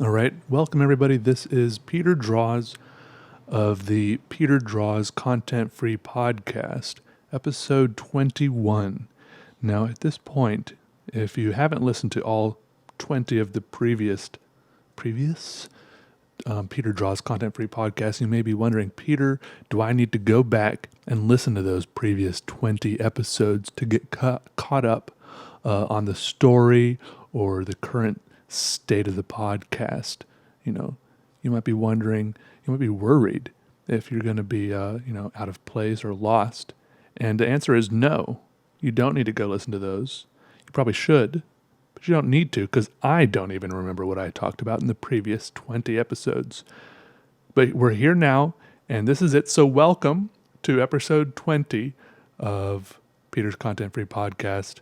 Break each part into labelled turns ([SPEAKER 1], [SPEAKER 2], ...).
[SPEAKER 1] All right, welcome everybody. This is Peter Draws of the Peter Draws Content Free Podcast, episode 21. Now, at this point, if you haven't listened to all 20 of the previous Peter Draws Content Free Podcasts, you may be wondering, Peter, do I need to go back and listen to those previous 20 episodes to get caught up on the story or the current state of the podcast? You know, you might be wondering, you might be worried if you're going to be, out of place or lost. And the answer is no. You don't need to go listen to those. You probably should, but you don't need to, because I don't even remember what I talked about in the previous 20 episodes. But we're here now, and this is it. So welcome to episode 20 of Peter's Content Free Podcast.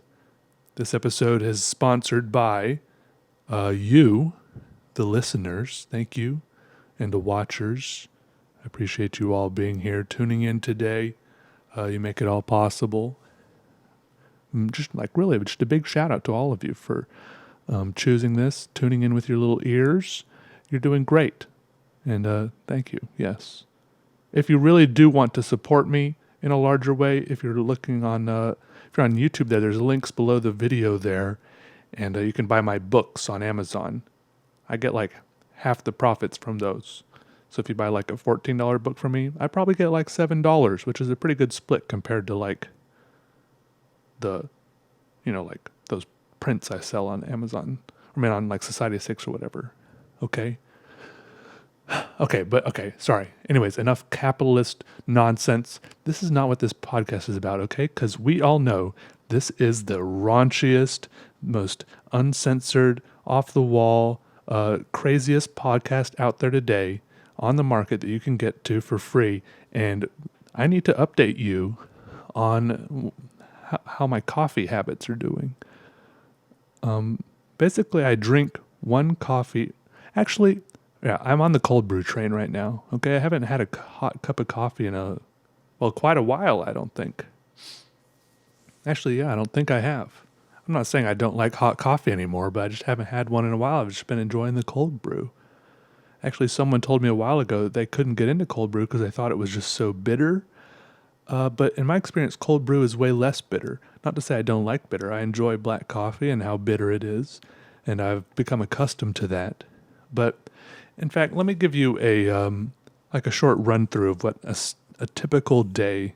[SPEAKER 1] This episode is sponsored by you, the listeners. Thank you. And the watchers. I appreciate you all being here, tuning in today. You make it all possible. Just a big shout out to all of you for choosing this, tuning in with your little ears. You're doing great. And thank you. Yes. If you really do want to support me in a larger way, if you're looking on, if you're on YouTube there's links below the video there. And you can buy my books on Amazon. I get like half the profits from those. So if you buy like a $14 book from me, I probably get like $7, which is a pretty good split compared to like like those prints I sell on Amazon. On like Society6 or whatever. Okay. Sorry. Anyways, enough capitalist nonsense. This is not what this podcast is about, okay? Because we all know this is the raunchiest, most uncensored, off-the-wall, craziest podcast out there today on the market that you can get to for free. And I need to update you on how my coffee habits are doing. Basically, I drink one coffee. Actually, yeah, I'm on the cold brew train right now. Okay, I haven't had a hot cup of coffee in quite a while, I don't think. Actually, yeah, I don't think I have. I'm not saying I don't like hot coffee anymore, but I just haven't had one in a while. I've just been enjoying the cold brew. Actually, someone told me a while ago that they couldn't get into cold brew because they thought it was just so bitter. But in my experience, cold brew is way less bitter. Not to say I don't like bitter. I enjoy black coffee and how bitter it is, and I've become accustomed to that. But in fact, let me give you a short run through of what a typical day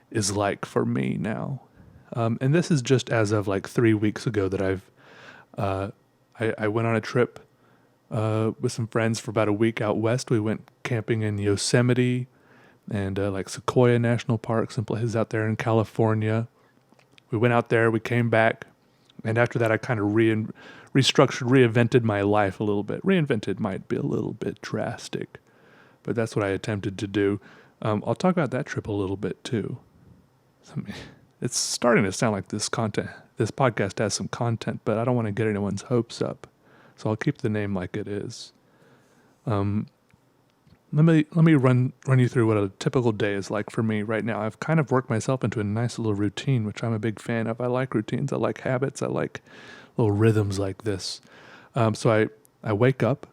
[SPEAKER 1] is like for me now. And this is just as of like 3 weeks ago that I went on a trip with some friends for about a week out west. We went camping in Yosemite and like Sequoia National Park, some places out there in California. We went out there, we came back, and after that I kind of reinvented my life a little bit. Reinvented might be a little bit drastic, but that's what I attempted to do. I'll talk about that trip a little bit too. It's starting to sound like this podcast has some content, but I don't want to get anyone's hopes up, so I'll keep the name like it is. Let me run you through what a typical day is like for me right now. I've kind of worked myself into a nice little routine, which I'm a big fan of. I like routines. I like habits. I like little rhythms like this. So I wake up,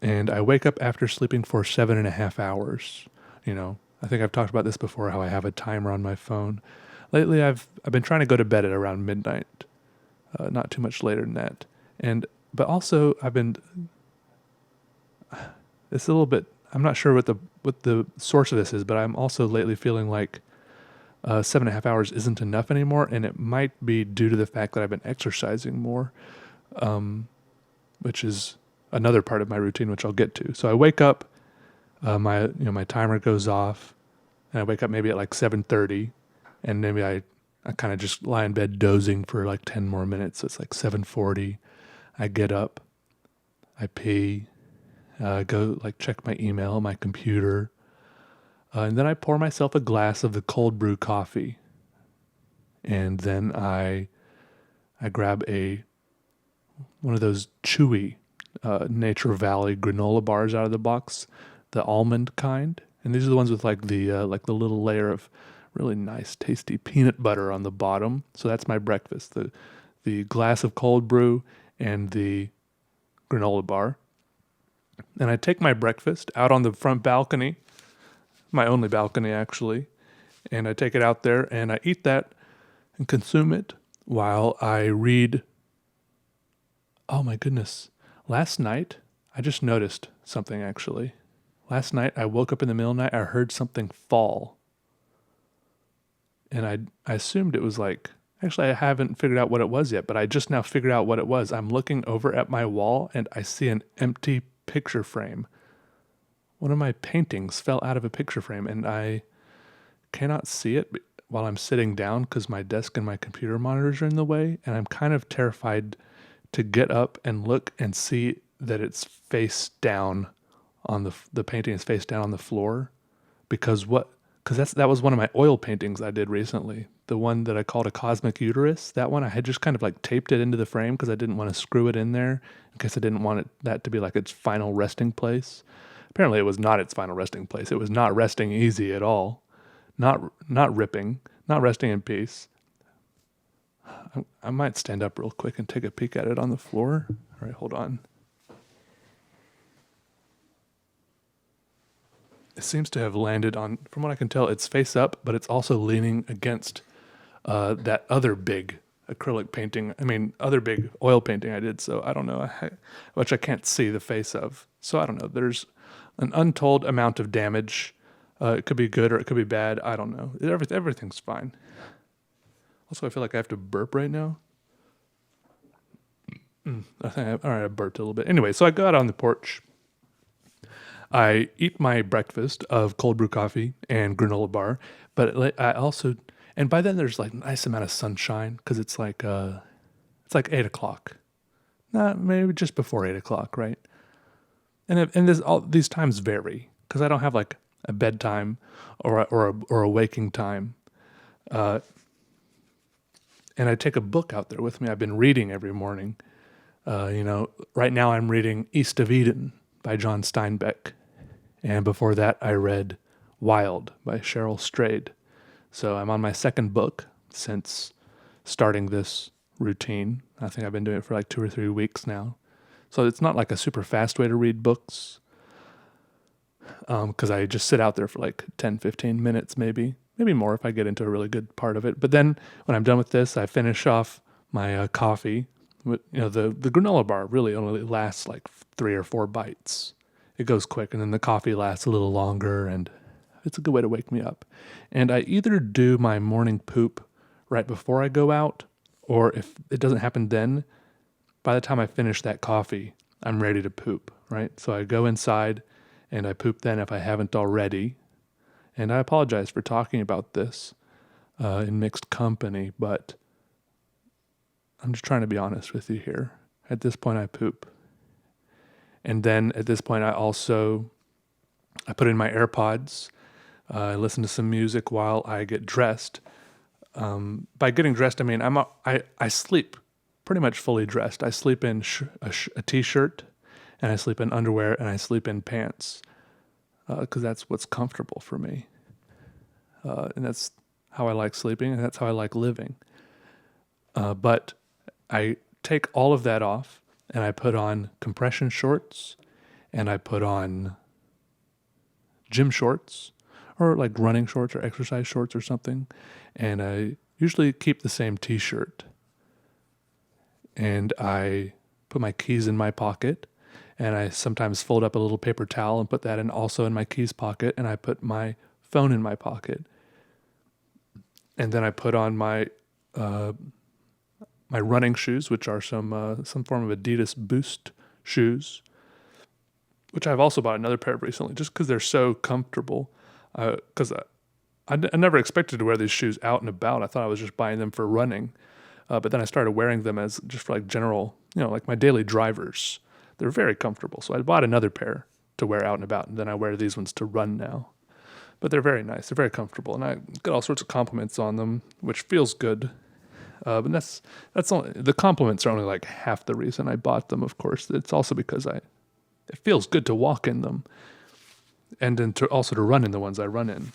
[SPEAKER 1] and I wake up after sleeping for 7.5 hours. I think I've talked about this before, how I have a timer on my phone. Lately, I've been trying to go to bed at around midnight, not too much later than that. But also it's a little bit. I'm not sure what the source of this is, but I'm also lately feeling like 7.5 hours isn't enough anymore, and it might be due to the fact that I've been exercising more, which is another part of my routine, which I'll get to. So I wake up, my timer goes off, and I wake up maybe at like 7:30, and maybe I kind of just lie in bed dozing for like 10 more minutes. So it's like 7:40. I get up, I pee. Go check my email, my computer, and then I pour myself a glass of the cold brew coffee, and then I grab one of those chewy Nature Valley granola bars out of the box, the almond kind, and these are the ones with the little layer of really nice, tasty peanut butter on the bottom. So that's my breakfast: the glass of cold brew and the granola bar. and I take my breakfast out on the front balcony, my only balcony actually, and I take it out there and I eat that and consume it while I read. Oh my goodness. Last night, I just noticed something actually. Last night, I woke up in the middle of the night, I heard something fall. And I assumed it was like, actually, I haven't figured out what it was yet, but I just now figured out what it was. I'm looking over at my wall and I see an empty picture frame. One of my paintings fell out of a picture frame and I cannot see it while I'm sitting down because my desk and my computer monitors are in the way. And I'm kind of terrified to get up and look and see that it's face down on the painting is face down on the floor because that was one of my oil paintings I did recently. The one that I called a cosmic uterus. That one I had just kind of like taped it into the frame because I didn't want to screw it in there in case I didn't want that to be like its final resting place. Apparently it was not its final resting place. It was not resting easy at all. Not ripping, not resting in peace. I might stand up real quick and take a peek at it on the floor. All right, hold on. It seems to have landed on, from what I can tell, it's face up, but it's also leaning against that other big acrylic painting. Other big oil painting I did. So I don't know, which I can't see the face of. So I don't know. There's an untold amount of damage. It could be good or it could be bad. I don't know. Everything's fine. Also, I feel like I have to burp right now. I burped a little bit. Anyway, so I go out on the porch. I eat my breakfast of cold brew coffee and granola bar, but I also, and by then there's like a nice amount of sunshine because it's like 8:00. Maybe just before 8:00, right? And these times vary because I don't have like a bedtime or a waking time. And I take a book out there with me. I've been reading every morning. Right now I'm reading East of Eden by John Steinbeck. And before that, I read Wild by Cheryl Strayed. So I'm on my second book since starting this routine. I think I've been doing it for like 2 or 3 weeks now. So it's not like a super fast way to read books because I just sit out there for like 10, 15 minutes maybe more if I get into a really good part of it. But then when I'm done with this, I finish off my coffee. The granola bar really only lasts like 3 or 4 bites. It goes quick, and then the coffee lasts a little longer, and it's a good way to wake me up. And I either do my morning poop right before I go out, or if it doesn't happen then, by the time I finish that coffee, I'm ready to poop, right? So I go inside, and I poop then if I haven't already. And I apologize for talking about this in mixed company, but I'm just trying to be honest with you here. At this point, I poop. And then at this point, I put in my AirPods. I listen to some music while I get dressed. By getting dressed, I mean I sleep pretty much fully dressed. I sleep in a t-shirt, and I sleep in underwear, and I sleep in pants because that's what's comfortable for me. And that's how I like sleeping, and that's how I like living. But I take all of that off, and I put on compression shorts, and I put on gym shorts, or like running shorts or exercise shorts or something. And I usually keep the same t-shirt. And I put my keys in my pocket, and I sometimes fold up a little paper towel and put that also in my keys pocket, and I put my phone in my pocket. And then I put on my running shoes, which are some form of Adidas Boost shoes, which I've also bought another pair of recently, just because they're so comfortable. Because I never expected to wear these shoes out and about. I thought I was just buying them for running, but then I started wearing them as just for like general, like my daily drivers. They're very comfortable, so I bought another pair to wear out and about, and then I wear these ones to run now. But they're very nice. They're very comfortable, and I get all sorts of compliments on them, which feels good. But that's only, the compliments are only like half the reason I bought them. Of course, it's also because it feels good to walk in them, and then to run in the ones I run in.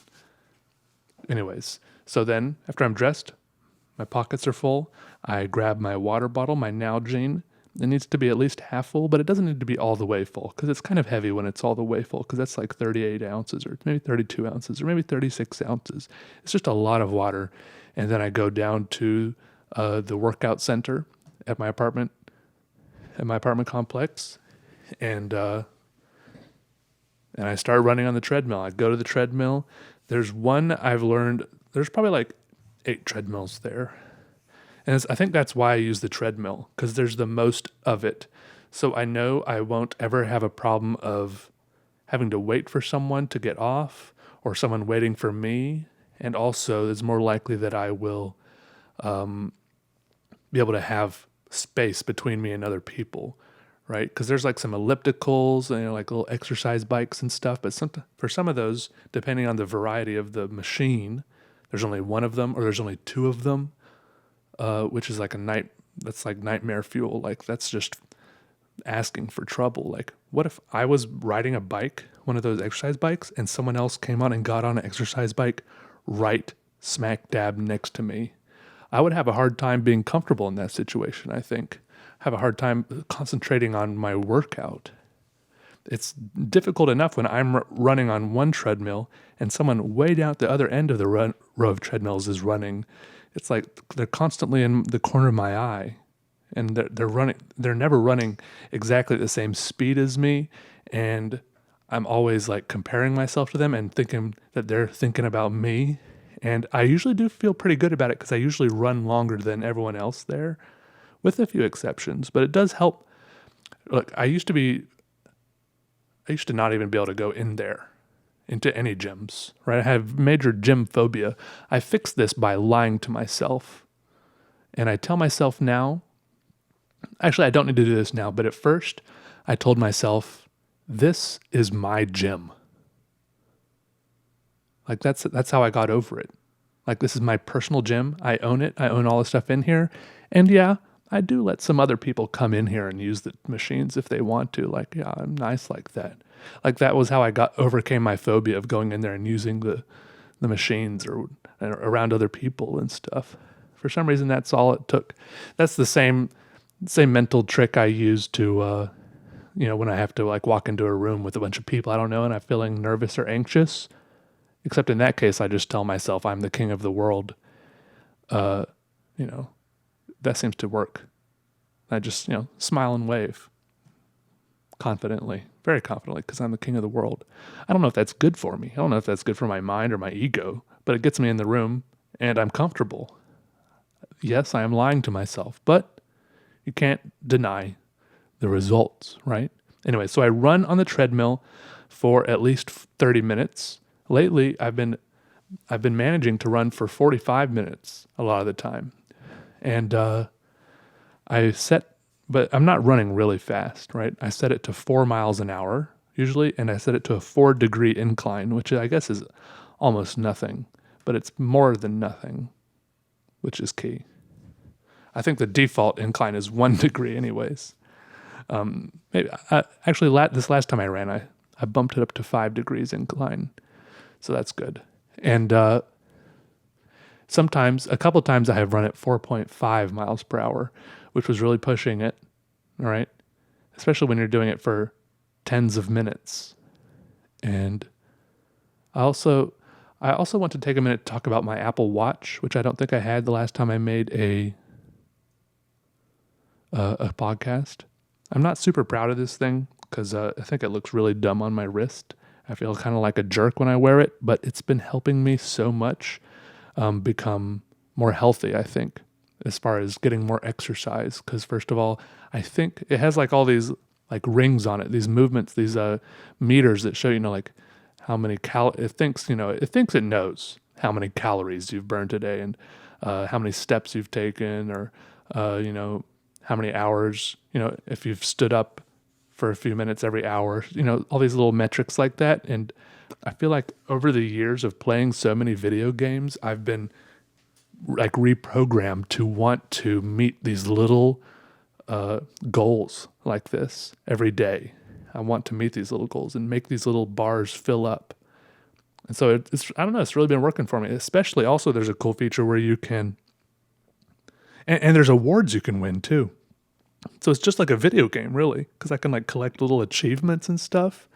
[SPEAKER 1] Anyways, so then after I'm dressed, my pockets are full. I grab my water bottle, my Nalgene, It needs to be at least half full, but it doesn't need to be all the way full because it's kind of heavy when it's all the way full because that's like 38 ounces or maybe 32 ounces or maybe 36 ounces. It's just a lot of water. And then I go down to the workout center at my apartment complex, and I start running on the treadmill. I go to the treadmill. There's one I've learned, there's probably like 8 treadmills there. And I think that's why I use the treadmill, because there's the most of it. So I know I won't ever have a problem of having to wait for someone to get off or someone waiting for me. And also it's more likely that I will be able to have space between me and other people, right? Because there's like some ellipticals and like little exercise bikes and stuff. But for some of those, depending on the variety of the machine, there's only one of them or there's only 2 of them. Which is like that's like nightmare fuel. Like that's just asking for trouble. Like what if I was riding a bike, one of those exercise bikes, and someone else came on and got on an exercise bike right smack dab next to me? I would have a hard time being comfortable in that situation, I think. Have a hard time concentrating on my workout. It's difficult enough when I'm running on one treadmill and someone way down at the other end of the row of treadmills is running. It's like they're constantly in the corner of my eye, and they're running. They're never running exactly at the same speed as me, and I'm always like comparing myself to them and thinking that they're thinking about me. And I usually do feel pretty good about it because I usually run longer than everyone else there, with a few exceptions. But it does help. Look, I used to not even be able to go in there, into any gyms, right? I have major gym phobia. I fixed this by lying to myself. And I tell myself now, actually, I don't need to do this now, but at first I told myself, this is my gym. Like that's how I got over it. Like this is my personal gym. I own it. I own all the stuff in here. And yeah, I do let some other people come in here and use the machines if they want to. Like, yeah, I'm nice like that. Like that was how I overcame my phobia of going in there and using the machines or around other people and stuff. For some reason, that's all it took. That's the same mental trick I use to, when I have to like walk into a room with a bunch of people I don't know and I'm feeling nervous or anxious. Except in that case, I just tell myself I'm the king of the world. That seems to work. I just, smile and wave confidently, very confidently, because I'm the king of the world. I don't know if that's good for me. I don't know if that's good for my mind or my ego, but it gets me in the room and I'm comfortable. Yes, I am lying to myself, but you can't deny the results, right? Anyway, so I run on the treadmill for at least 30 minutes. Lately, I've been managing to run for 45 minutes a lot of the time. And but I'm not running really fast, right? I set it to 4 miles an hour usually, and I set it to a 4-degree incline, which I guess is almost nothing, but it's more than nothing, which is key. I think the default incline is 1 degree anyways. This last time I ran, I bumped it up to 5 degrees incline. So that's good. And a couple times I have run at 4.5 miles per hour, which was really pushing it, all right? Especially when you're doing it for tens of minutes. And I also want to take a minute to talk about my Apple Watch, which I don't think I had the last time I made a podcast. I'm not super proud of this thing because I think it looks really dumb on my wrist. I feel kind of like a jerk when I wear it, but it's been helping me so much become more healthy, I think, as far as getting more exercise. Because first of all, I think it has like all these like rings on it, these movements, these meters that show, like how many it thinks it knows how many calories you've burned today and how many steps you've taken or, how many hours, if you've stood up for a few minutes every hour, all these little metrics like that. And I feel like over the years of playing so many video games, I've been like reprogrammed to want to meet these little goals like this every day. I want to meet these little goals and make these little bars fill up. And so I don't know, it's really been working for me. Especially also there's a cool feature where you can, and there's awards you can win too. So it's just like a video game, really, because I can like collect little achievements and stuff.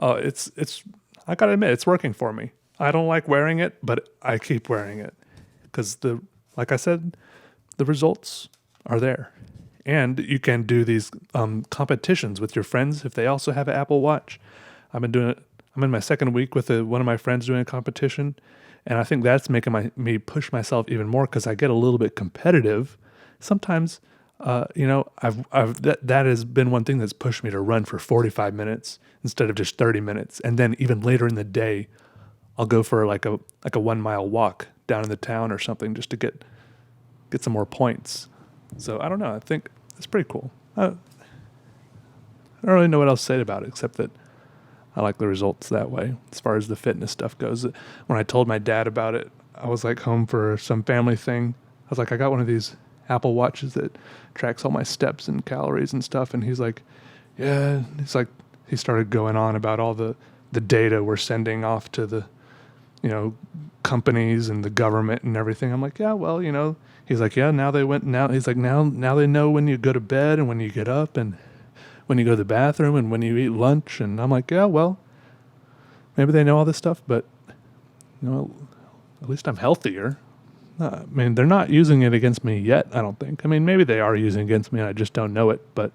[SPEAKER 1] It's I gotta admit, it's working for me. I don't like wearing it, but I keep wearing it because like I said, the results are there. And you can do these competitions with your friends if they also have an Apple Watch. I've been doing it. I'm in my second week with one of my friends doing a competition, and I think that's making me push myself even more because I get a little bit competitive. Sometimes, that has been one thing that's pushed me to run for 45 minutes instead of just 30 minutes, and then even later in the day, I'll go for like a 1 mile walk down in the town or something just to get some more points. So I don't know. I think it's pretty cool. I don't really know what else to say about it except that I like the results that way. As far as the fitness stuff goes, when I told my dad about it, I was like home for some family thing. I was like, I got one of these Apple Watches that tracks all my steps and calories and stuff. And he's like, yeah. He's like, he started going on about all the data we're sending off to the, companies and the government and everything. I'm like, yeah, well, he's like, yeah, now he's like, now they know when you go to bed and when you get up and when you go to the bathroom and when you eat lunch. And I'm like, yeah, well, maybe they know all this stuff, but at least I'm healthier. I mean, they're not using it against me yet, I don't think. I mean, maybe they are using it against me and I just don't know it, but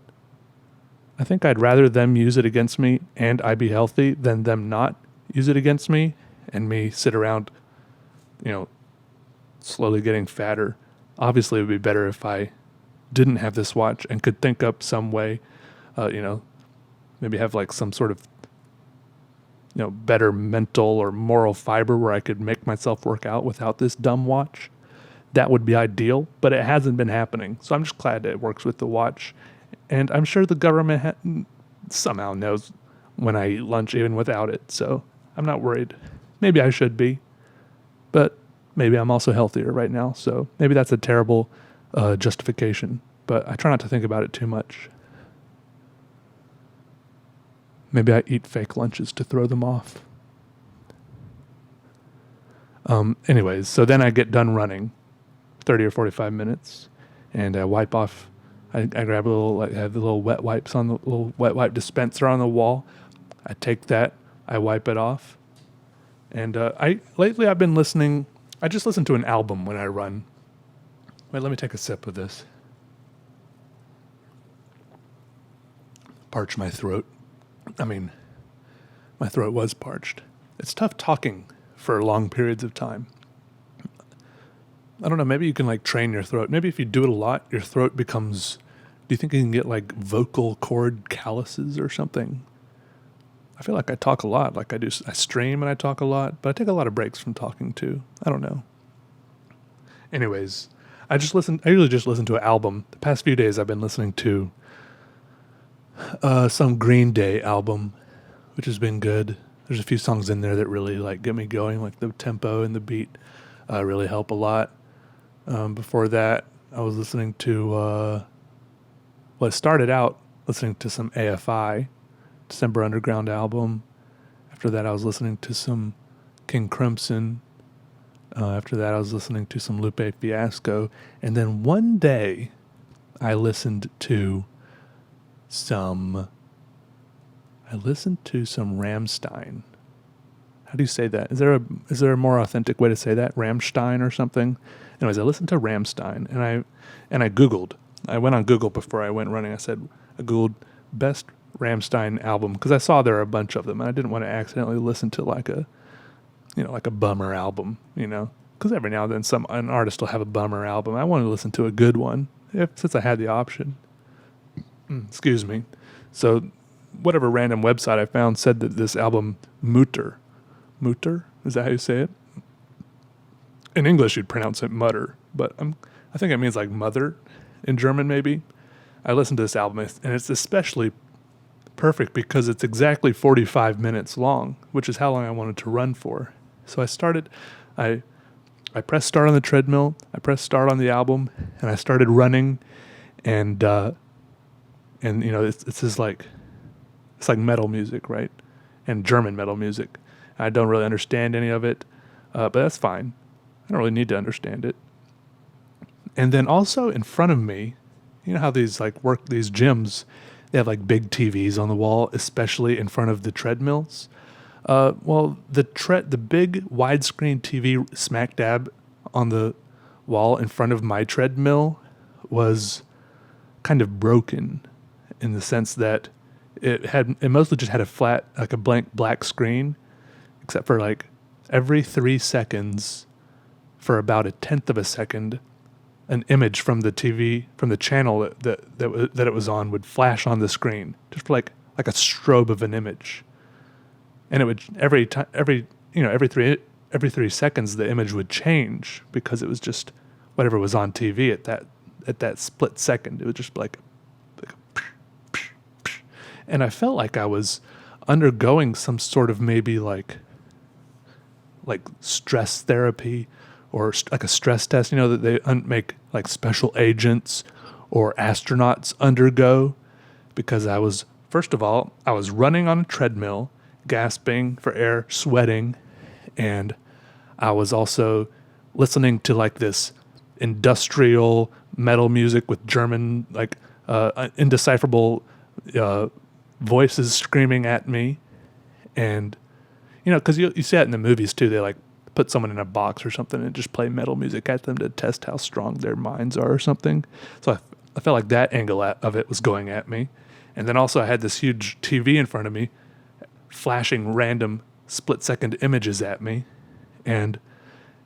[SPEAKER 1] I think I'd rather them use it against me and I be healthy than them not use it against me and me sit around, slowly getting fatter. Obviously, it would be better if I didn't have this watch and could think up some way, maybe have like some sort of, better mental or moral fiber where I could make myself work out without this dumb watch. That would be ideal, but it hasn't been happening. So I'm just glad that it works with the watch. And I'm sure the government somehow knows when I eat lunch even without it. So I'm not worried. Maybe I should be, but maybe I'm also healthier right now. So maybe that's a terrible justification, but I try not to think about it too much. Maybe I eat fake lunches to throw them off. Anyways, so then I get done running 30 or 45 minutes and I wipe off. I grab I have the little wet wipes on the little wet wipe dispenser on the wall. I take that, I wipe it off. And lately I've been listening. I just listen to an album when I run. Wait, let me take a sip of this. Parch my throat. I mean, my throat was parched. It's tough talking for long periods of time. I don't know, maybe you can like train your throat. Maybe if you do it a lot, your throat becomes, do you think you can get like vocal cord calluses or something? I feel like I talk a lot, like I stream and I talk a lot, but I take a lot of breaks from talking too. I don't know. Anyways, I usually just listen to an album. The past few days I've been listening to some Green Day album, which has been good. There's a few songs in there that really like get me going, like the tempo and the beat really help a lot. Before that, I was listening to, I started out listening to some AFI, December Underground album. After that, I was listening to some King Crimson. After that, I was listening to some Lupe Fiasco. And then one day, I listened to some Rammstein. How do you say that? Is there a more authentic way to say that? Rammstein or something? Anyways, I listened to Rammstein and I Googled. I went on Google before I went running. I Googled best Rammstein album because I saw there are a bunch of them and I didn't want to accidentally listen to like a bummer album, because every now and then an artist will have a bummer album. I wanted to listen to a good one since I had the option. Excuse me. So whatever random website I found said that this album Mutter, is that how you say it? In English you'd pronounce it Mutter, but I think it means like mother in German maybe. I listened to this album and it's especially perfect because it's exactly 45 minutes long, which is how long I wanted to run for. So I pressed start on the treadmill, I pressed start on the album, and I started running, and it's just like, it's like metal music, right? And German metal music. I don't really understand any of it, but that's fine. I don't really need to understand it. And then also in front of me, you know how these these gyms, they have like big TVs on the wall, especially in front of the treadmills. Well, the big widescreen TV smack dab on the wall in front of my treadmill was kind of broken, in the sense that it mostly just had a flat, like a blank black screen, except for like every 3 seconds, for about a tenth of a second, an image from the TV, from the channel that it was on, would flash on the screen, just for like a strobe of an image. And it would every 3 seconds the image would change, because it was just whatever was on TV at that split second. It would just be like and I felt like I was undergoing some sort of maybe like stress therapy, or like a stress test, that they make like special agents or astronauts undergo, because first of all, I was running on a treadmill, gasping for air, sweating, and I was also listening to like this industrial metal music with German, indecipherable voices screaming at me. And, because you see that in the movies too, they like put someone in a box or something and just play metal music at them to test how strong their minds are or something. So I felt like that angle of it was going at me. And then also I had this huge TV in front of me flashing random split-second images at me. And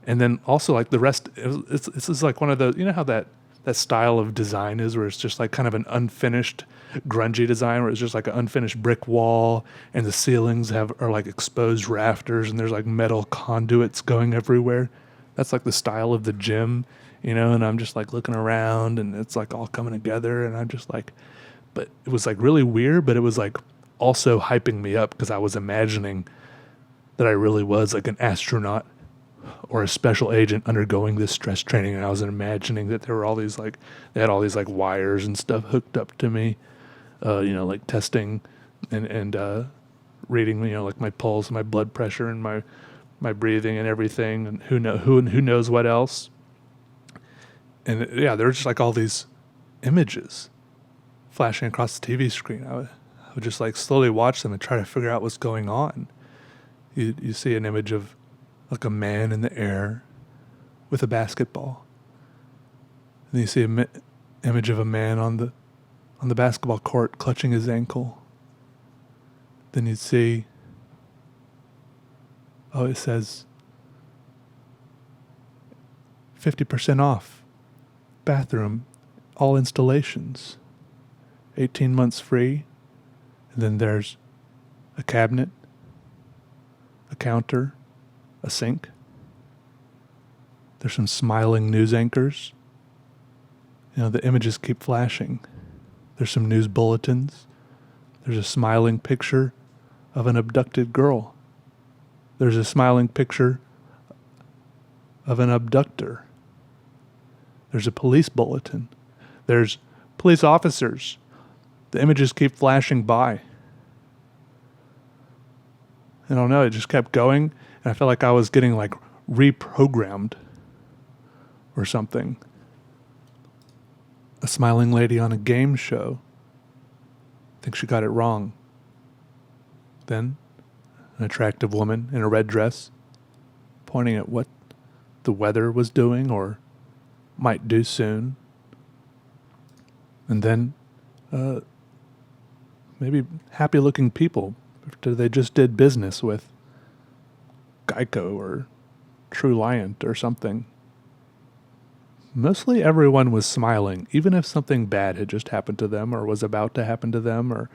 [SPEAKER 1] then also like the rest, this is like one of those, how that style of design is, where it's just like kind of an unfinished grungy design, where it's just like an unfinished brick wall, and the ceilings are like exposed rafters, and there's like metal conduits going everywhere. That's like the style of the gym, and I'm just like looking around, and it's like all coming together, and I'm just like, but it was like really weird, but it was like also hyping me up, because I was imagining that I really was like an astronaut or a special agent undergoing this stress training, and I was imagining that there were all these they had all these like wires and stuff hooked up to me, like testing and reading, like my pulse, my blood pressure, and my breathing and everything, and who knows what else. And yeah, there were just like all these images flashing across the TV screen. I would just like slowly watch them and try to figure out what's going on. You see an image of like a man in the air with a basketball. And you see an image of a man on the basketball court clutching his ankle. Then you'd see, it says 50% off, bathroom, all installations, 18 months free. And then there's a cabinet, a counter, a sink. There's some smiling news anchors. The images keep flashing. There's some news bulletins. There's a smiling picture of an abducted girl. There's a smiling picture of an abductor. There's a police bulletin. There's police officers. The images keep flashing by. I don't know, it just kept going. And I felt like I was getting like reprogrammed or something. A smiling lady on a game show. I think she got it wrong. Then an attractive woman in a red dress pointing at what the weather was doing or might do soon. And then maybe happy looking people after they just did business with Geico or True Liant or something. Mostly everyone was smiling, even if something bad had just happened to them or was about to happen to them or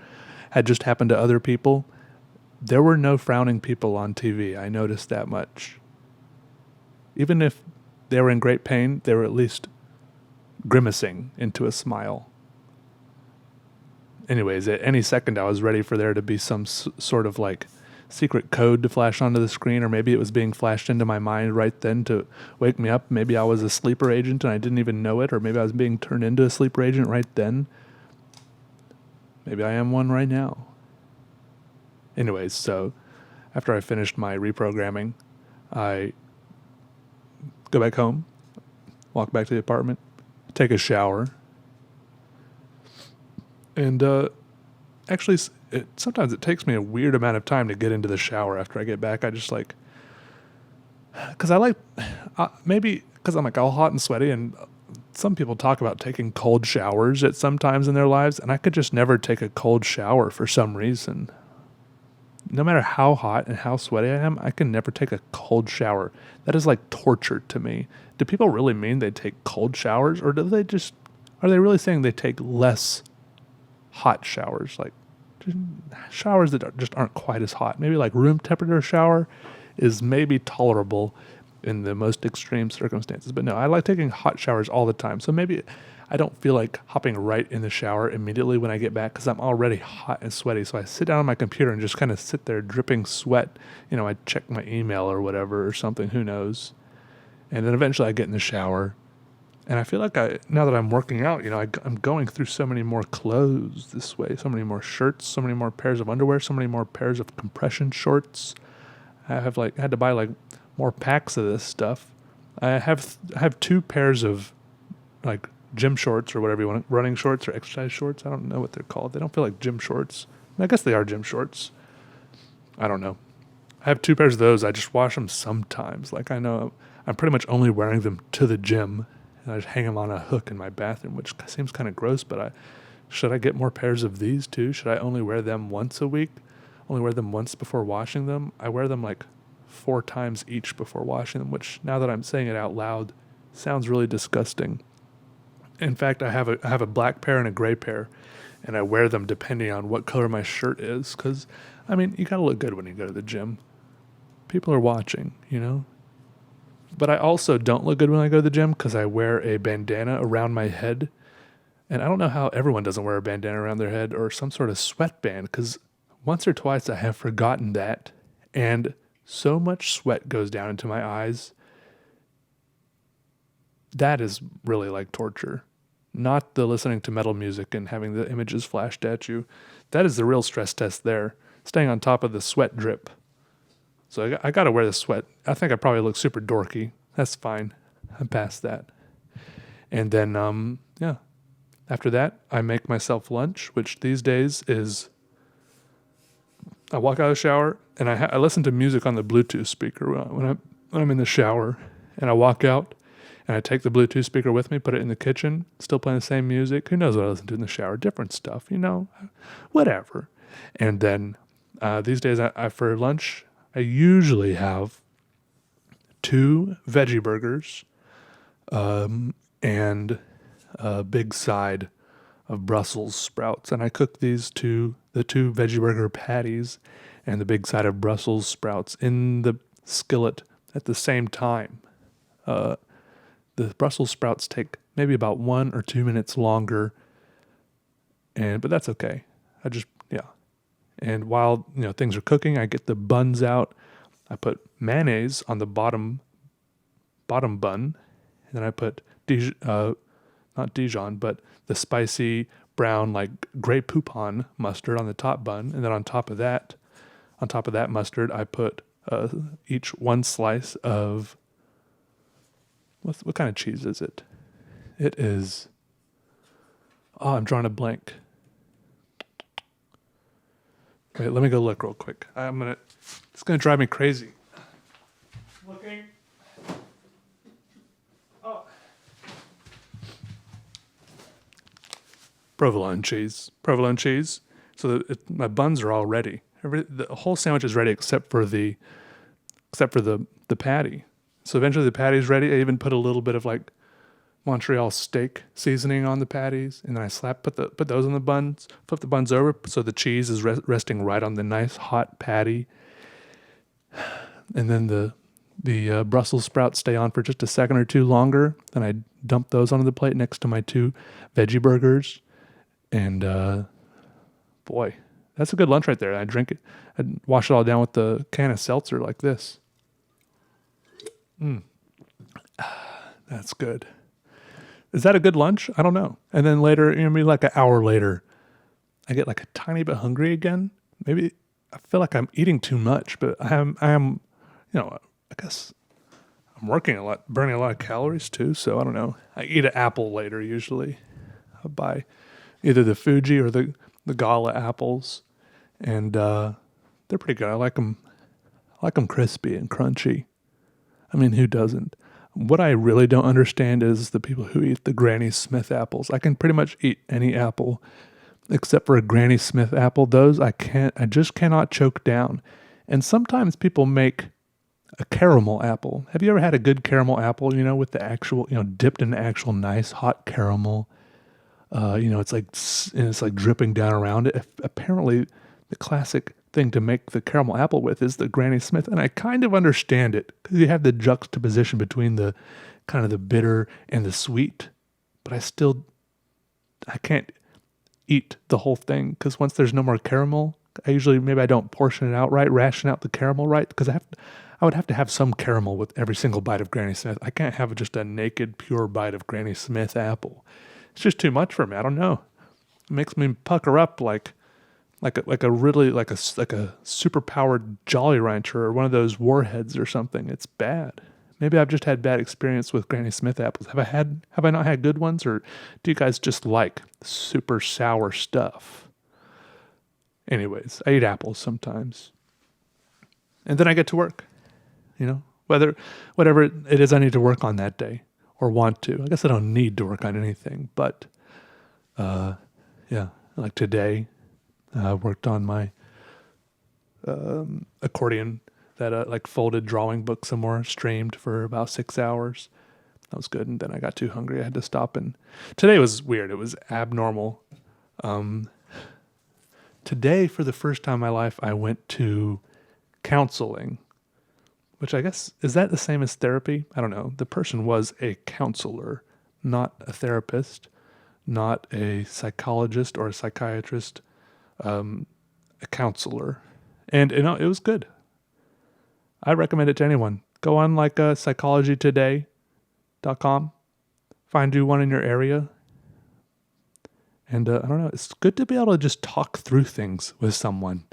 [SPEAKER 1] had just happened to other people. There were no frowning people on TV. I noticed that much. Even if they were in great pain, they were at least grimacing into a smile. Anyways, at any second I was ready for there to be some sort of like secret code to flash onto the screen, or maybe it was being flashed into my mind right then to wake me up. Maybe I was a sleeper agent and I didn't even know it, or maybe I was being turned into a sleeper agent right then. Maybe I am one right now. Anyways, so after I finished my reprogramming, I go back home, walk back to the apartment, take a shower, And actually, sometimes it takes me a weird amount of time to get into the shower after I get back. I just like, because I like, maybe because I'm like all hot and sweaty, and some people talk about taking cold showers at some times in their lives, and I could just never take a cold shower for some reason. No matter how hot and how sweaty I am, I can never take a cold shower. That is like torture to me. Do people really mean they take cold showers, or are they really saying they take less hot showers? Like just showers that just aren't quite as hot. Maybe like room temperature shower is maybe tolerable in the most extreme circumstances. But no, I like taking hot showers all the time. So maybe I don't feel like hopping right in the shower immediately when I get back because I'm already hot and sweaty. So I sit down on my computer and just kind of sit there dripping sweat. I check my email or whatever or something, who knows. And then eventually I get in the shower. And I feel like now that I'm working out, I'm going through so many more clothes this way, so many more shirts, so many more pairs of underwear, so many more pairs of compression shorts. I had to buy more packs of this stuff. I have 2 pairs of gym shorts or whatever you want, running shorts or exercise shorts. I don't know what they're called. They don't feel like gym shorts. I guess they are gym shorts. I don't know. I have 2 pairs of those. I just wash them sometimes. I know I'm pretty much only wearing them to the gym. And I just hang them on a hook in my bathroom, which seems kind of gross, but should I get more pairs of these too? Should I only wear them once a week? Only wear them once before washing them? I wear them 4 times each before washing them, which now that I'm saying it out loud sounds really disgusting. In fact, I have a black pair and a gray pair, and I wear them depending on what color my shirt is, because, you gotta look good when you go to the gym. People are watching, But I also don't look good when I go to the gym because I wear a bandana around my head, and I don't know how everyone doesn't wear a bandana around their head or some sort of sweatband, because once or twice I have forgotten that, and so much sweat goes down into my eyes. That is really like torture. Not the listening to metal music and having the images flashed at you. That is the real stress test there. Staying on top of the sweat drip. So I got to wear the sweat. I think I probably look super dorky. That's fine. I'm past that. And then, after that, I make myself lunch, which these days is I walk out of the shower and I listen to music on the Bluetooth speaker when I'm in the shower, and I walk out and I take the Bluetooth speaker with me, put it in the kitchen, still playing the same music. Who knows what I listen to in the shower? Different stuff, whatever. And then these days I for lunch, I usually have 2 veggie burgers and a big side of Brussels sprouts. And I cook the 2 veggie burger patties and the big side of Brussels sprouts in the skillet at the same time. The Brussels sprouts take maybe about 1 or 2 minutes longer, but that's okay. And while things are cooking, I get the buns out. I put mayonnaise on the bottom bun, and then I put not Dijon, but the spicy brown Grey Poupon mustard on the top bun, and then on top of that mustard, I put each 1 slice of what kind of cheese is it? It is. Oh, I'm drawing a blank. Wait, let me go look real quick. It's gonna drive me crazy. Looking. Oh. Provolone cheese. So my buns are all ready. The whole sandwich is ready except for the patty. So eventually the patty's ready. I even put a little bit of Montreal steak seasoning on the patties, and then I put those on the buns, flip the buns over so the cheese is resting right on the nice hot patty, and then the Brussels sprouts stay on for just a second or 2 longer. Then I dump those onto the plate next to my 2 veggie burgers, and boy, that's a good lunch right there. I drink it. I wash it all down with the can of seltzer like this. That's good. Is that a good lunch? I don't know. And then later, maybe an hour later, I get a tiny bit hungry again. Maybe I feel like I'm eating too much, but I am, I guess I'm working a lot, burning a lot of calories too. So I don't know. I eat an apple later usually. I buy either the Fuji or the Gala apples, and they're pretty good. I like them. I like them crispy and crunchy. I mean, who doesn't? What I really don't understand is the people who eat the Granny Smith apples. I can pretty much eat any apple except for a Granny Smith apple. Those I can't. I just cannot choke down. And sometimes people make a caramel apple. Have you ever had a good caramel apple? With the actual, dipped in actual nice hot caramel. It's like dripping down around it. Apparently, the classic thing to make the caramel apple with is the Granny Smith, and I kind of understand it because you have the juxtaposition between the kind of the bitter and the sweet. But I can't eat the whole thing because once there's no more caramel, maybe I don't portion it out right, ration out the caramel right, because I would have to have some caramel with every single bite of Granny Smith. I can't have just a naked, pure bite of Granny Smith apple. It's just too much for me. I don't know. It makes me pucker up like a super powered Jolly Rancher or one of those Warheads or something. It's bad. Maybe I've just had bad experience with Granny Smith apples. Have I not had good ones, or do you guys just like super sour stuff? Anyways, I eat apples sometimes. And then I get to work. Whatever it is I need to work on that day or want to. I guess I don't need to work on anything, but like today, I worked on my accordion, that folded drawing book somewhere, streamed for about 6 hours. That was good, and then I got too hungry. I had to stop, and today was weird. It was abnormal. Today, for the first time in my life, I went to counseling, which I guess, is that the same as therapy? I don't know. The person was a counselor, not a therapist, not a psychologist or a psychiatrist, a counselor. And it was good. I recommend it to anyone. Go on psychologytoday.com, find you one in your area. And I don't know, it's good to be able to just talk through things with someone.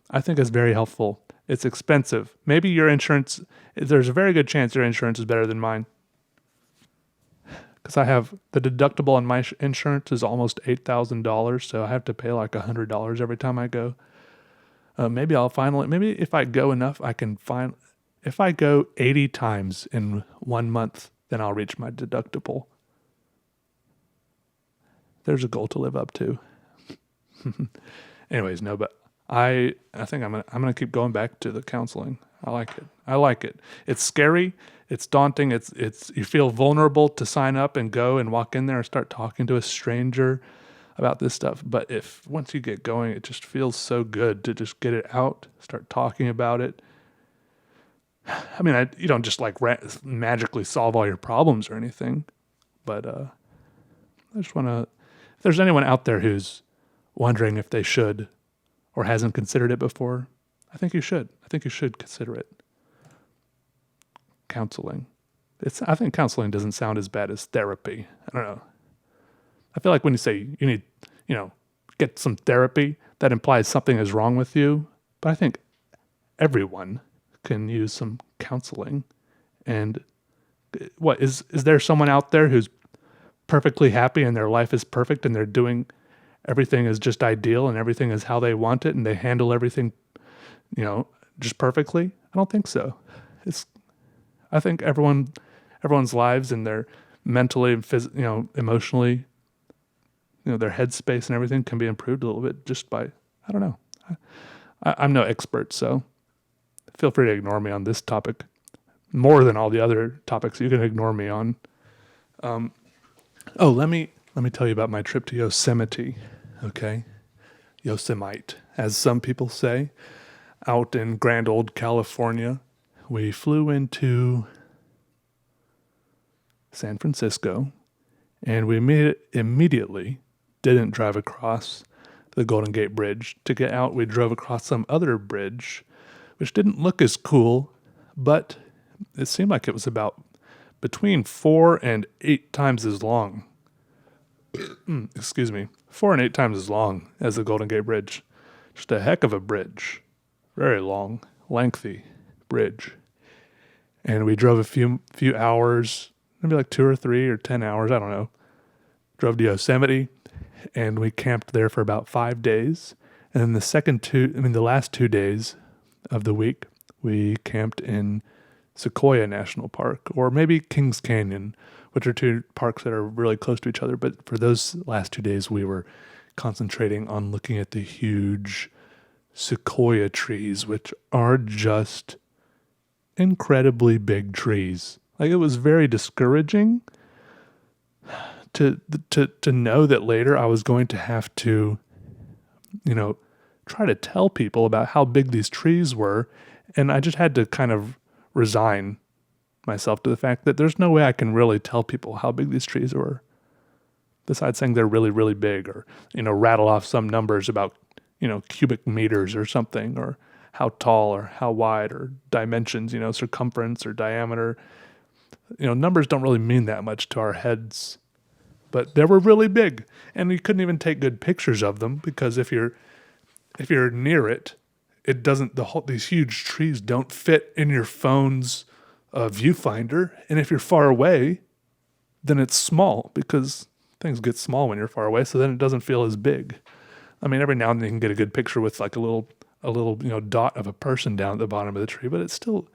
[SPEAKER 1] I think it's very helpful. It's expensive. Maybe your insurance, there's a very good chance your insurance is better than mine. Because I have the deductible on my insurance is almost $8,000, so I have to pay like $100 every time I go. Maybe if I go enough, if I go 80 times in 1 month, then I'll reach my deductible. There's a goal to live up to. Anyways, no, but I think I'm gonna keep going back to the counseling. I like it. It's scary. It's daunting. It's you feel vulnerable to sign up and go and walk in there and start talking to a stranger about this stuff. But once you get going, it just feels so good to just get it out, start talking about it. I mean, you don't just magically solve all your problems or anything, but I just want to. If there's anyone out there who's wondering if they should or hasn't considered it before, I think you should. I think you should consider it. Counseling. I think counseling doesn't sound as bad as therapy. I don't know. I feel like when you say you need, get some therapy, that implies something is wrong with you. But I think everyone can use some counseling. And is there someone out there who's perfectly happy and their life is perfect and they're doing everything is just ideal and everything is how they want it and they handle everything, just perfectly? I don't think so. I think everyone's lives and their mentally and emotionally, their headspace and everything can be improved a little bit just by, I don't know. I'm no expert, so feel free to ignore me on this topic more than all the other topics you can ignore me on. Let me tell you about my trip to Yosemite, okay? Yosemite, as some people say, out in grand old California. We flew into San Francisco, and we immediately didn't drive across the Golden Gate Bridge. To get out, we drove across some other bridge, which didn't look as cool, but it seemed like it was about between 4 and 8 times as long. 4 and 8 times as long as the Golden Gate Bridge. Just a heck of a bridge. Very long, lengthy bridge. And we drove a few hours, maybe like 2 or 3 or 10 hours, I don't know. drove to Yosemite, and we camped there for about 5 days. And then the last 2 days of the week, we camped in Sequoia National Park, or maybe Kings Canyon, which are two parks that are really close to each other. But for those last 2 days, we were concentrating on looking at the huge sequoia trees, which are just incredibly big trees. Like, it was very discouraging to know that later I was going to have to, try to tell people about how big these trees were. And I just had to kind of resign myself to the fact that there's no way I can really tell people how big these trees were, besides saying they're really, really big, or, rattle off some numbers about, cubic meters or something, or how tall or how wide, or dimensions, circumference or diameter. Numbers don't really mean that much to our heads, but they were really big, and you couldn't even take good pictures of them, because if you're near it, these huge trees don't fit in your phone's viewfinder. And if you're far away, then it's small, because things get small when you're far away. So then it doesn't feel as big. I mean, every now and then you can get a good picture with like a little dot of a person down at the bottom of the tree, but it still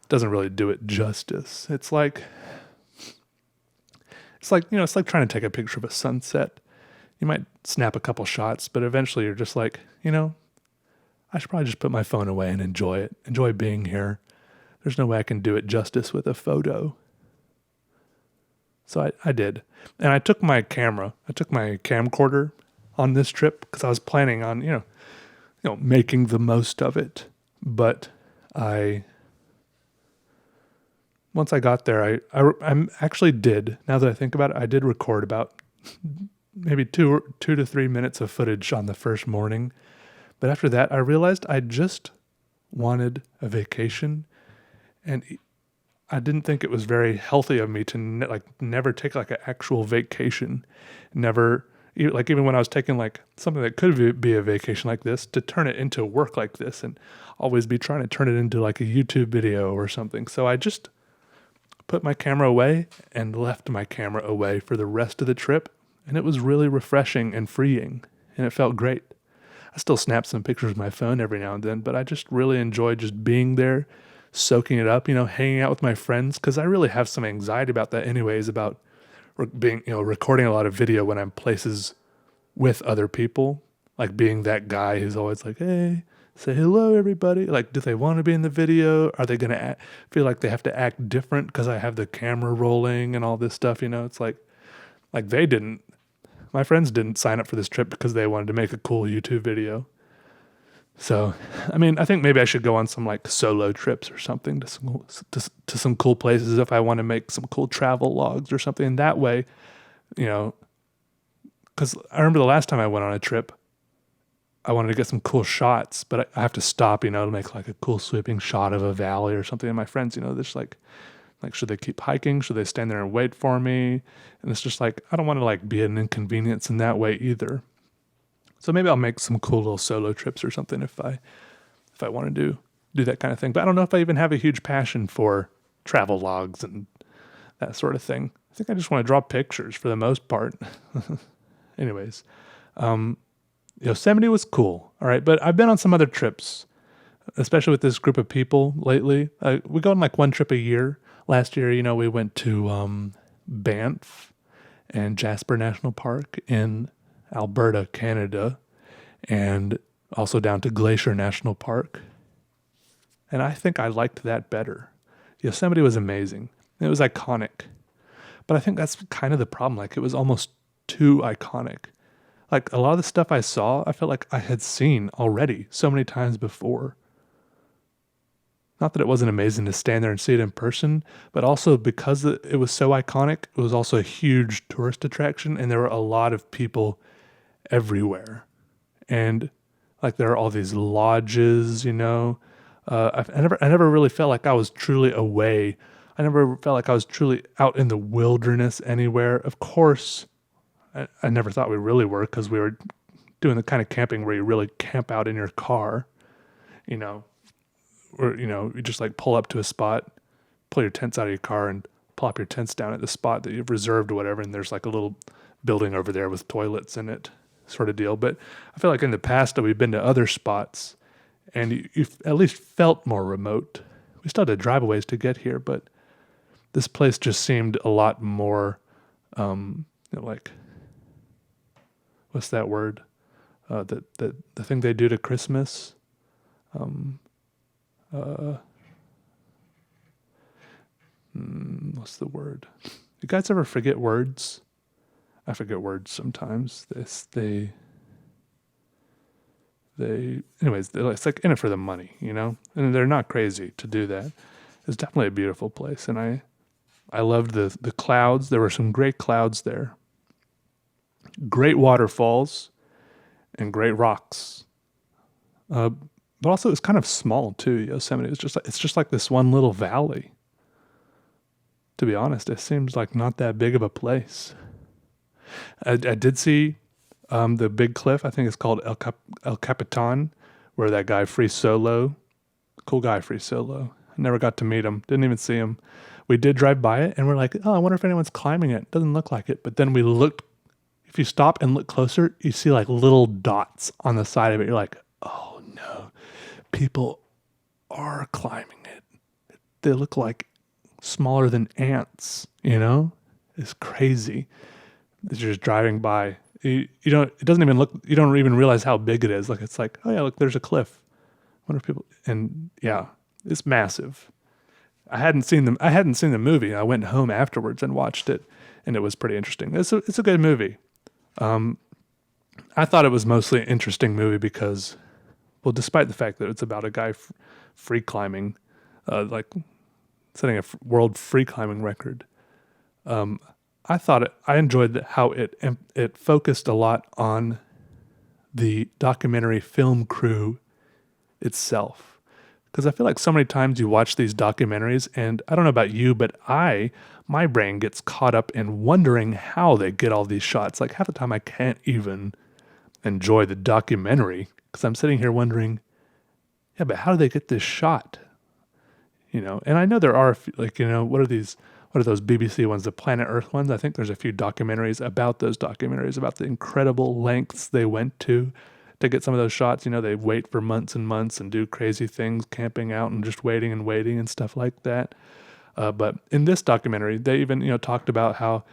[SPEAKER 1] doesn't really do it justice. It's like trying to take a picture of a sunset. You might snap a couple shots, but eventually you're just like, I should probably just put my phone away and enjoy being here. There's no way I can do it justice with a photo. So I did. And I took my camcorder on this trip, because I was planning on, making the most of it. But once I got there, I actually did, now that I think about it, I did record about maybe 2 to 3 minutes of footage on the first morning. But after that, I realized I just wanted a vacation, and I didn't think it was very healthy of me to never take like an actual vacation, even when I was taking like something that could be a vacation like this, to turn it into work like this, and always be trying to turn it into like a YouTube video or something. So I just put my camera away and left my camera away for the rest of the trip, and it was really refreshing and freeing, and it felt great. I still snap some pictures with my phone every now and then, but I just really enjoy just being there, soaking it up, hanging out with my friends, because I really have some anxiety about that anyways, about recording a lot of video when I'm places with other people, like being that guy who's always like, hey, say hello, everybody. Like, do they want to be in the video? Are they going to feel like they have to act different because I have the camera rolling and all this stuff? It's like my friends didn't sign up for this trip because they wanted to make a cool YouTube video. So, I mean, I think maybe I should go on some like solo trips or something to some cool places if I want to make some cool travel logs or something. And that way, because I remember the last time I went on a trip, I wanted to get some cool shots, but I have to stop, to make like a cool sweeping shot of a valley or something. And my friends, they're just like, should they keep hiking? Should they stand there and wait for me? And it's just like, I don't want to like be an inconvenience in that way either. So maybe I'll make some cool little solo trips or something if I want to do that kind of thing. But I don't know if I even have a huge passion for travel logs and that sort of thing. I think I just want to draw pictures for the most part. Anyways, Yosemite was cool. All right. But I've been on some other trips, especially with this group of people lately. We go on like one trip a year. Last year, we went to Banff and Jasper National Park in Alberta, Canada, and also down to Glacier National Park. And I think I liked that better. Yosemite was amazing. It was iconic. But I think that's kind of the problem. Like, it was almost too iconic. Like, a lot of the stuff I saw, I felt like I had seen already so many times before. Not that it wasn't amazing to stand there and see it in person, but also because it was so iconic, it was also a huge tourist attraction, and there were a lot of people everywhere. And like, there are all these lodges, I never really felt like I was truly away. I never felt like I was truly out in the wilderness anywhere. Of course, I never thought we really were, because we were doing the kind of camping where you really camp out in your car, or, you just like pull up to a spot, pull your tents out of your car and plop your tents down at the spot that you've reserved or whatever. And there's like a little building over there with toilets in it, sort of deal. But I feel like in the past that we've been to other spots, and you've at least felt more remote. We still had to drive a ways to get here, but this place just seemed a lot more, like, what's that word? The thing they do to Christmas. What's the word? You guys ever forget words? I forget words sometimes. Anyways, it's like in it for the money, and they're not crazy to do that. It's definitely a beautiful place, and I loved the clouds. There were some great clouds there, great waterfalls, and great rocks. But also it's kind of small too. Yosemite. It's just like this one little valley. To be honest, it seems like not that big of a place. I did see the big cliff. I think it's called El Capitan, where that guy Free Solo, cool guy Free Solo. I never got to meet him. Didn't even see him. We did drive by it, and we're like, oh, I wonder if anyone's climbing it. Doesn't look like it. But then we looked. If you stop and look closer, you see like little dots on the side of it. You're like, oh no, people are climbing it. They look like smaller than ants. It's crazy. It's just driving by. You don't. It doesn't even look. You don't even realize how big it is. Like it's like, oh yeah, look, there's a cliff. I wonder if people. And yeah, it's massive. I hadn't seen the movie. I went home afterwards and watched it, and it was pretty interesting. It's a good movie. I thought it was mostly an interesting movie because, well, despite the fact that it's about a guy free climbing, like setting a world free climbing record. I enjoyed how it focused a lot on the documentary film crew itself. Because I feel like so many times you watch these documentaries, and I don't know about you, but my brain gets caught up in wondering how they get all these shots. Like half the time I can't even enjoy the documentary because I'm sitting here wondering, yeah, but how do they get this shot? And I know there are, like, what are those BBC ones, the Planet Earth ones? I think there's a few documentaries about those documentaries, about the incredible lengths they went to get some of those shots. They wait for months and months and do crazy things, camping out and just waiting and stuff like that. But in this documentary, they even, talked about how,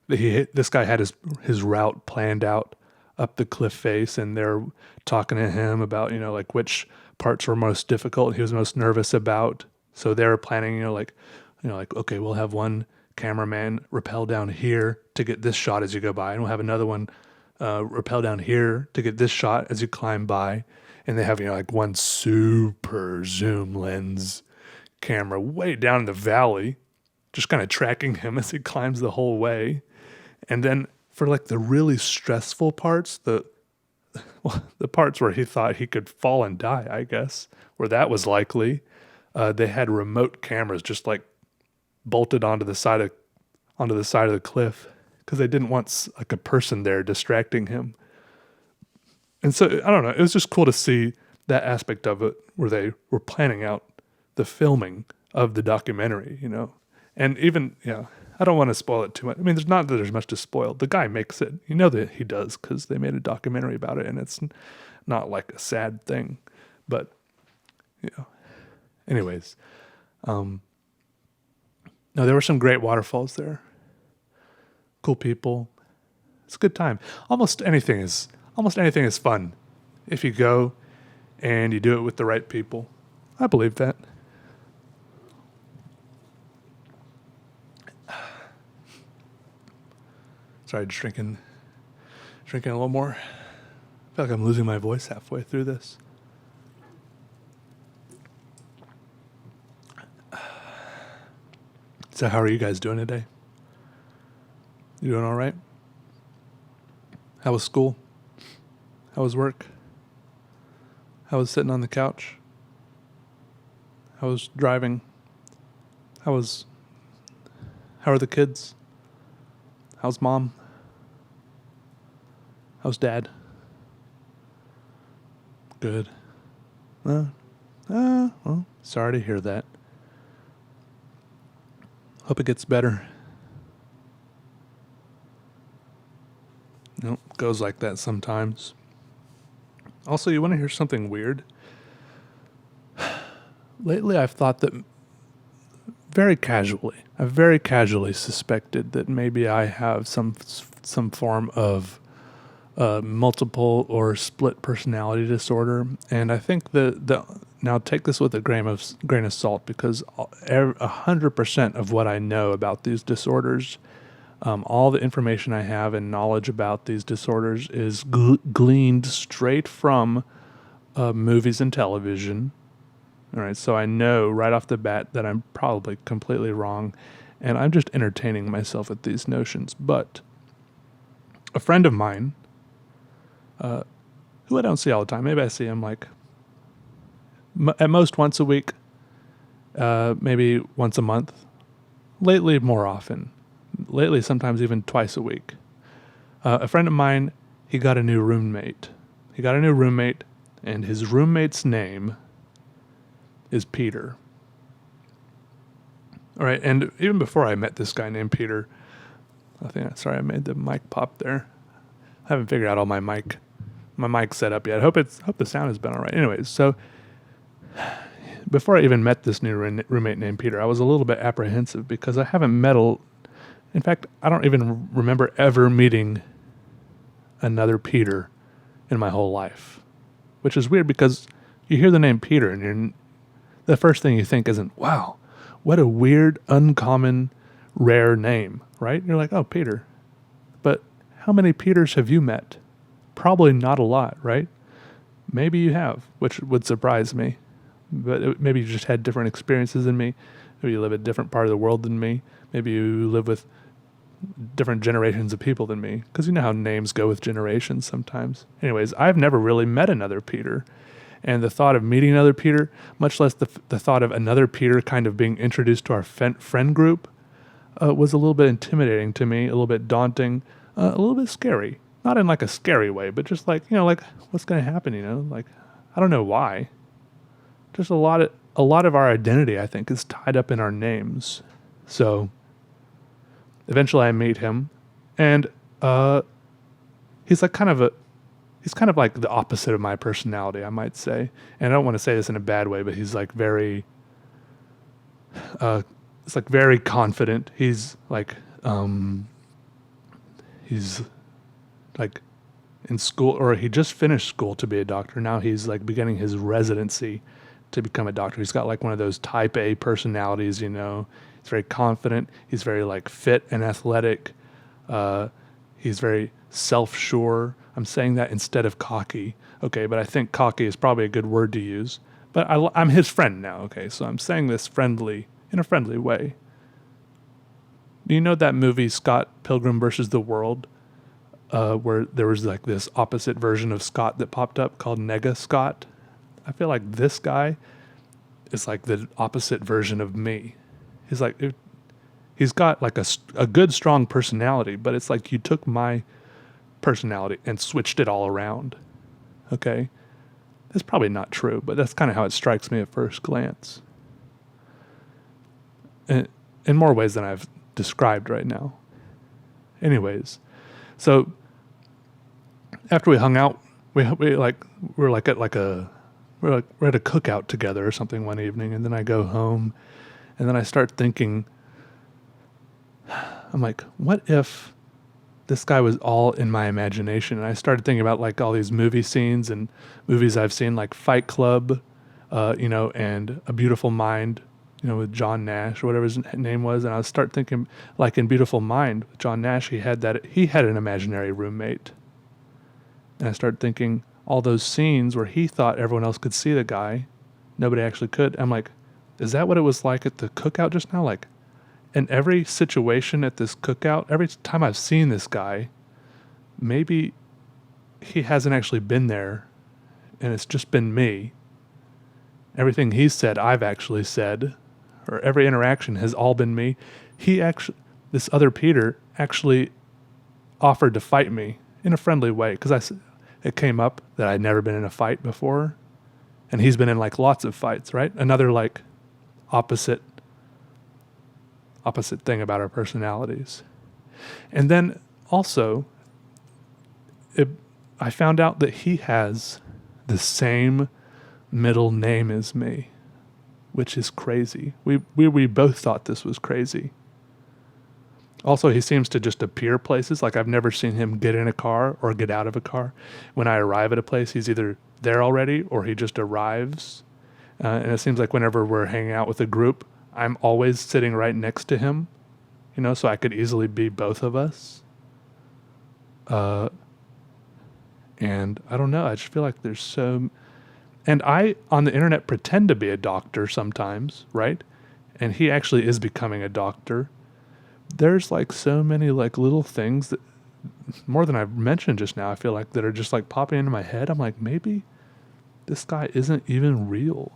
[SPEAKER 1] this guy had his route planned out up the cliff face, and they're talking to him about, like which parts were most difficult, he was most nervous about. So they were planning, okay, we'll have one cameraman rappel down here to get this shot as you go by, and we'll have another one rappel down here to get this shot as you climb by. And they have, like one super zoom lens camera way down in the valley, just kind of tracking him as he climbs the whole way. And then for like the really stressful parts, the parts where he thought he could fall and die, I guess, where that was likely, they had remote cameras just like bolted onto the side of the cliff because they didn't want like a person there distracting him. And so I don't know, it was just cool to see that aspect of it where they were planning out the filming of the documentary, and even I don't want to spoil it too much. I mean, there's much to spoil. The guy makes it. That he does because they made a documentary about it, and it's not like a sad thing. But, anyways. No, there were some great waterfalls there. Cool people. It's a good time. Almost anything is fun if you go and you do it with the right people. I believe that. Sorry, just drinking a little more. I feel like I'm losing my voice halfway through this. So how are you guys doing today? You doing all right? How was school? How was work? How was sitting on the couch? How was driving? How are the kids? How's mom? How's dad? Good. Well, sorry to hear that. Hope it gets better. Goes like that sometimes. Also, you want to hear something weird? Lately, I've thought that I've very casually suspected that maybe I have some form of multiple or split personality disorder, and I think that now take this with a grain of salt, because 100% of what I know about these disorders, all the information I have and knowledge about these disorders is gleaned straight from movies and television. All right, so I know right off the bat that I'm probably completely wrong, and I'm just entertaining myself with these notions. But a friend of mine, who I don't see all the time, maybe I see him like at most once a week, maybe once a month. Lately, more often. Lately, sometimes even twice a week. A friend of mine, he got a new roommate. And his roommate's name is Peter. All right, and even before I met this guy named Peter, I made the mic pop there. I haven't figured out all my mic setup yet. I hope the sound has been all right. Anyways, so before I even met this new roommate named Peter, I was a little bit apprehensive because I haven't met in fact, I don't even remember ever meeting another Peter in my whole life, which is weird because you hear the name Peter and the first thing you think isn't, wow, what a weird, uncommon, rare name, right? You're like, oh, Peter. But how many Peters have you met? Probably not a lot, right? Maybe you have, which would surprise me. But maybe you just had different experiences than me. Maybe you live in a different part of the world than me. Maybe you live with different generations of people than me. Because you know how names go with generations sometimes. Anyways, I've never really met another Peter. And the thought of meeting another Peter, much less the thought of another Peter kind of being introduced to our friend group, was a little bit intimidating to me, a little bit daunting, a little bit scary. Not in like a scary way, but just like, like what's going to happen, like, I don't know why. Just a lot of our identity, I think, is tied up in our names. So eventually I meet him, and he's kind of like the opposite of my personality, I might say. And I don't want to say this in a bad way, but he's like very very confident. He's like in school, or he just finished school to be a doctor. Now he's like beginning his residency to become a doctor. He's got like one of those type A personalities, He's very confident. He's very like fit and athletic. He's very self-sure. I'm saying that instead of cocky. Okay, but I think cocky is probably a good word to use. But I'm his friend now, okay? So I'm saying this in a friendly way. Do you know that movie Scott Pilgrim versus the World? Where there was like this opposite version of Scott that popped up called Nega Scott. I feel like this guy is like the opposite version of me. He's got like a good, strong personality, but it's like you took my personality and switched it all around. Okay? That's probably not true, but that's kind of how it strikes me at first glance. In more ways than I've described right now. Anyways, so after we hung out, we're at a cookout together or something one evening, and then I go home, and then I start thinking, I'm like, what if this guy was all in my imagination? And I started thinking about like all these movie scenes and movies I've seen, like Fight Club, and A Beautiful Mind, with John Nash or whatever his name was. And I start thinking, like in Beautiful Mind, with John Nash, he had an imaginary roommate. And I started thinking all those scenes where he thought everyone else could see the guy, nobody actually could. I'm like, is that what it was like at the cookout just now? Like, in every situation at this cookout, every time I've seen this guy, maybe he hasn't actually been there, and it's just been me. Everything he's said, I've actually said, or every interaction has all been me. This other Peter actually offered to fight me in a friendly way, because it came up that I'd never been in a fight before, and he's been in like lots of fights, right? Another like opposite thing about our personalities. And then also, I found out that he has the same middle name as me, which is crazy. We both thought this was crazy. Also, he seems to just appear places. Like, I've never seen him get in a car or get out of a car. When I arrive at a place, he's either there already or he just arrives. And it seems like whenever we're hanging out with a group, I'm always sitting right next to him, so I could easily be both of us. And I don't know. I just feel like there's so... And I, on the internet, pretend to be a doctor sometimes, right? And he actually is becoming a doctor. There's like so many like little things that, more than I've mentioned just now, I feel like, that are just like popping into my head. I'm like, maybe this guy isn't even real.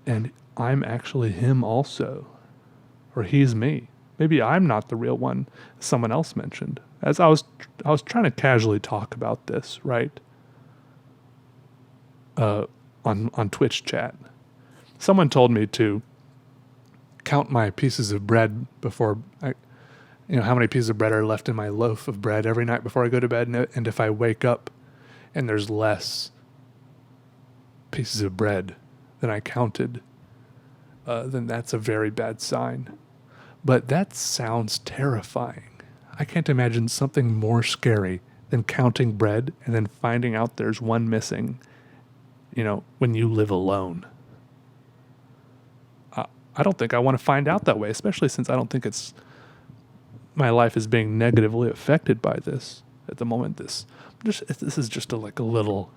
[SPEAKER 1] And I'm actually him also. Or he's me. Maybe I'm not the real one, someone else mentioned. As I was trying to casually talk about this, right? On Twitch chat. Someone told me to count my pieces of bread before how many pieces of bread are left in my loaf of bread every night before I go to bed. And if I wake up and there's less pieces of bread than I counted, then that's a very bad sign. But that sounds terrifying. I can't imagine something more scary than counting bread and then finding out there's one missing, when you live alone. I don't think I want to find out that way, especially since I don't think my life is being negatively affected by this at the moment. This is just a little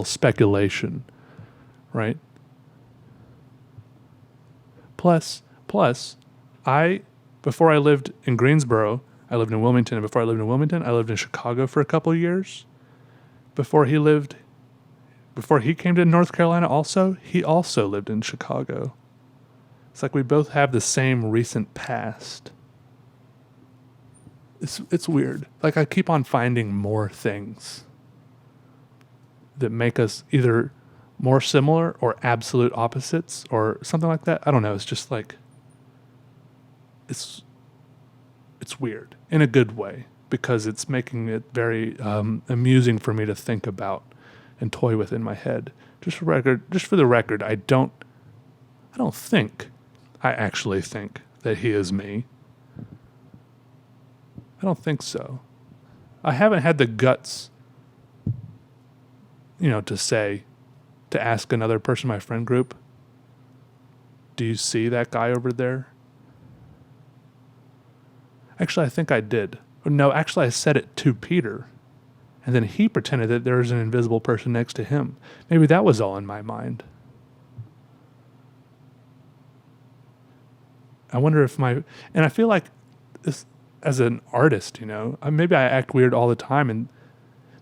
[SPEAKER 1] speculation, right? Plus, before I lived in Greensboro, I lived in Wilmington, and before I lived in Wilmington, I lived in Chicago for a couple of years. Before he came to North Carolina he also lived in Chicago. It's like we both have the same recent past. It's weird. Like, I keep on finding more things that make us either more similar or absolute opposites or something like that. I don't know. It's just like, it's weird in a good way, because it's making it very amusing for me to think about and toy with in my head. Just for the record, I actually think that he is me. I don't think so. I haven't had the guts, to ask another person in my friend group, do you see that guy over there? Actually, I think I did. No, actually, I said it to Peter. And then he pretended that there was an invisible person next to him. Maybe that was all in my mind. I wonder if and I feel like this, as an artist, maybe I act weird all the time, and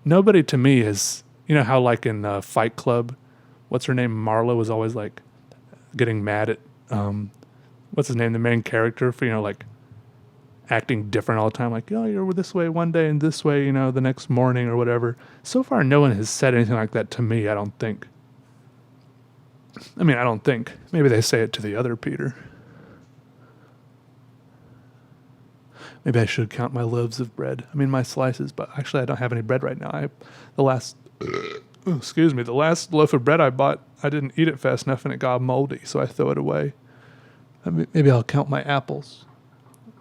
[SPEAKER 1] nobody to me is, how like in Fight Club, what's her name? Marla was always like getting mad at, what's his name? The main character for, like acting different all the time. Like, oh, you're this way one day and this way, the next morning or whatever. So far, no one has said anything like that to me, I don't think. I don't think. Maybe they say it to the other Peter. Maybe I should count my loaves of bread. My slices, but actually I don't have any bread right now. The last loaf of bread I bought, I didn't eat it fast enough and it got moldy, so I throw it away. Maybe I'll count my apples.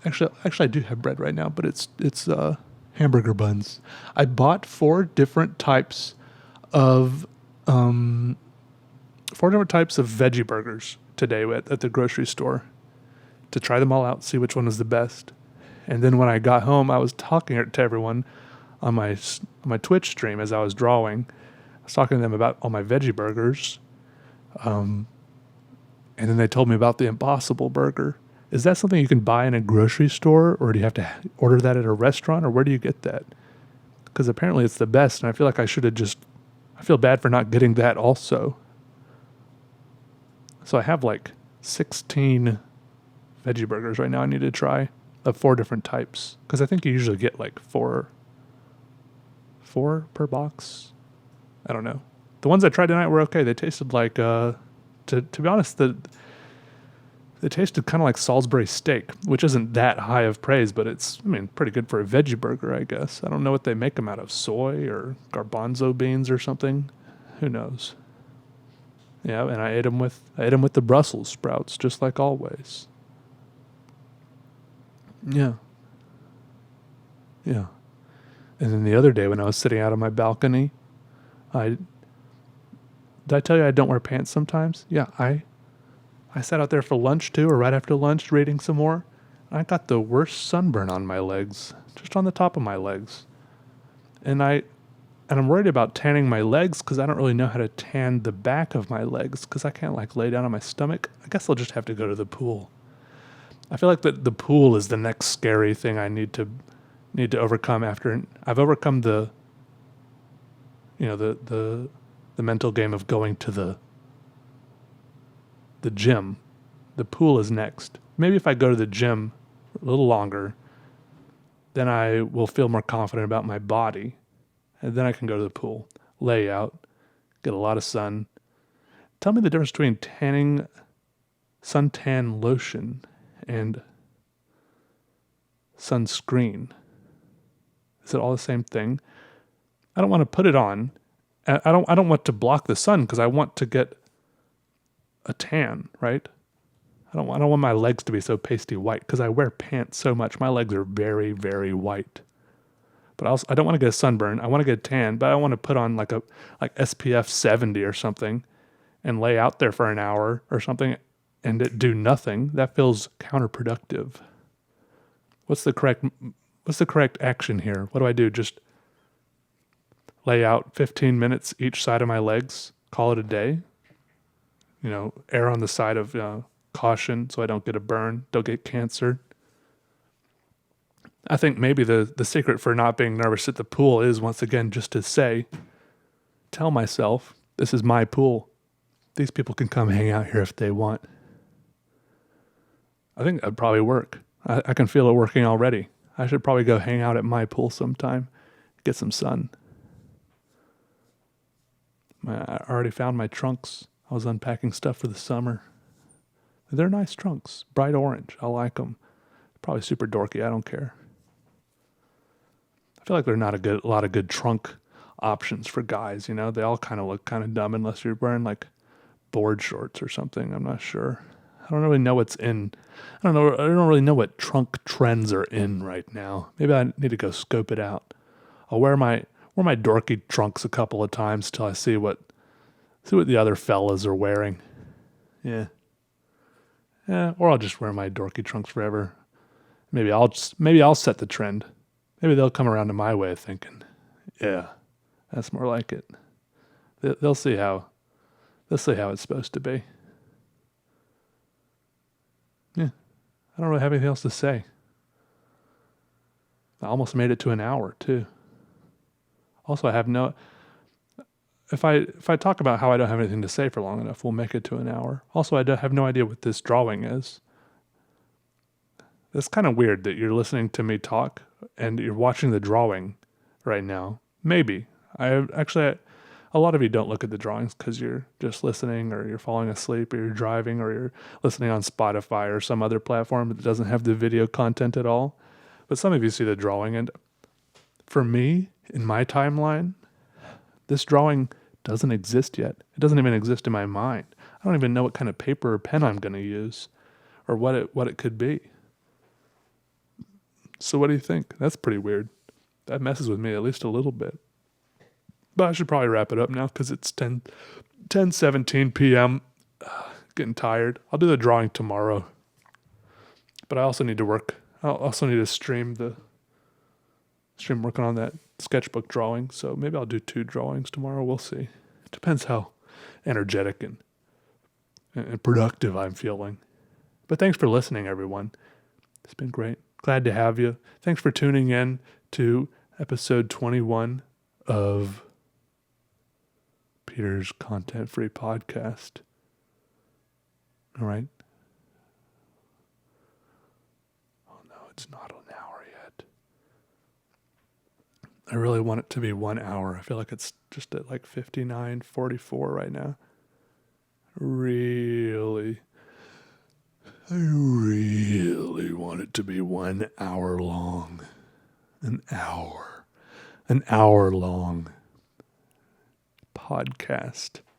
[SPEAKER 1] Actually, I do have bread right now, but it's hamburger buns. I bought four different types of veggie burgers today at the grocery store to try them all out, see which one was the best. And then when I got home, I was talking to everyone on my Twitch stream as I was drawing. I was talking to them about all my veggie burgers. And then they told me about the Impossible Burger. Is that something you can buy in a grocery store, or do you have to order that at a restaurant, or where do you get that? Because apparently it's the best, and I feel like I feel bad for not getting that also. So I have like 16 veggie burgers right now I need to try, of 4 different types, because I think you usually get like four per box. I don't know. The ones I tried tonight were okay. They tasted like, to be honest, the It tasted kind of like Salisbury steak, which isn't that high of praise, but it's, pretty good for a veggie burger, I guess. I don't know what they make them out of, soy or garbanzo beans or something. Who knows? Yeah, and I ate them with the Brussels sprouts, just like always. Yeah. Yeah. And then the other day when I was sitting out on my balcony, did I tell you I don't wear pants sometimes? Yeah, I sat out there for lunch too, or right after lunch, reading some more. I got the worst sunburn on my legs, just on the top of my legs. And I'm worried about tanning my legs because I don't really know how to tan the back of my legs because I can't lay down on my stomach. I guess I'll just have to go to the pool. I feel like the pool is the next scary thing I need to overcome after I've overcome the mental game of going to the gym. The pool is next. Maybe if I go to the gym a little longer, then I will feel more confident about my body. And then I can go to the pool, lay out, get a lot of sun. Tell me the difference between suntan lotion and sunscreen. Is it all the same thing? I don't want to put it on. I don't want to block the sun because I want to get a tan, right? I don't want my legs to be so pasty white because I wear pants so much. My legs are very, very white. But I don't want to get a sunburn. I want to get a tan, but I want to put on like SPF 70 or something and lay out there for an hour or something and do nothing. That feels counterproductive. What's the correct action here? What do I do? Just lay out 15 minutes each side of my legs, call it a day? Err on the side of caution so I don't get a burn, don't get cancer. I think maybe the secret for not being nervous at the pool is, once again, just to tell myself, this is my pool. These people can come hang out here if they want. I think that'd probably work. I can feel it working already. I should probably go hang out at my pool sometime, get some sun. I already found my trunks. I was unpacking stuff for the summer. They're nice trunks, bright orange. I like them. Probably super dorky. I don't care. I feel like there are not a lot of good trunk options for guys. They all kind of look kind of dumb unless you're wearing board shorts or something. I'm not sure. I don't really know what's in. I don't really know what trunk trends are in right now. Maybe I need to go scope it out. I'll wear my dorky trunks a couple of times till I see what the other fellas are wearing. Yeah. Yeah, or I'll just wear my dorky trunks forever. Maybe I'll set the trend. Maybe they'll come around to my way of thinking. Yeah, that's more like it. They'll see how it's supposed to be. Yeah, I don't really have anything else to say. I almost made it to an hour too. Also, if I talk about how I don't have anything to say for long enough, we'll make it to an hour. Also, I have no idea what this drawing is. It's kind of weird that you're listening to me talk and you're watching the drawing right now. Maybe. A lot of you don't look at the drawings because you're just listening, or you're falling asleep, or you're driving, or you're listening on Spotify or some other platform that doesn't have the video content at all. But some of you see the drawing, and for me, in my timeline, this drawing doesn't exist yet. It doesn't even exist in my mind. I don't even know what kind of paper or pen I'm going to use, or what it could be. So what do you think? That's pretty weird. That messes with me at least a little bit. But I should probably wrap it up now because it's 10:17 p.m. Getting tired. I'll do the drawing tomorrow. But I also need to work. I'll also need to stream working on that sketchbook drawing. So maybe I'll do 2 drawings tomorrow. We'll see. Depends how energetic and productive I'm feeling. But thanks for listening, everyone. It's been great. Glad to have you. Thanks for tuning in to episode 21 of Peter's Content-Free Podcast. All right. Oh, no, it's not an hour yet. I really want it to be 1 hour. I feel like it's just at 59:44 right now. Really. I really want it to be 1 hour long. An hour long podcast.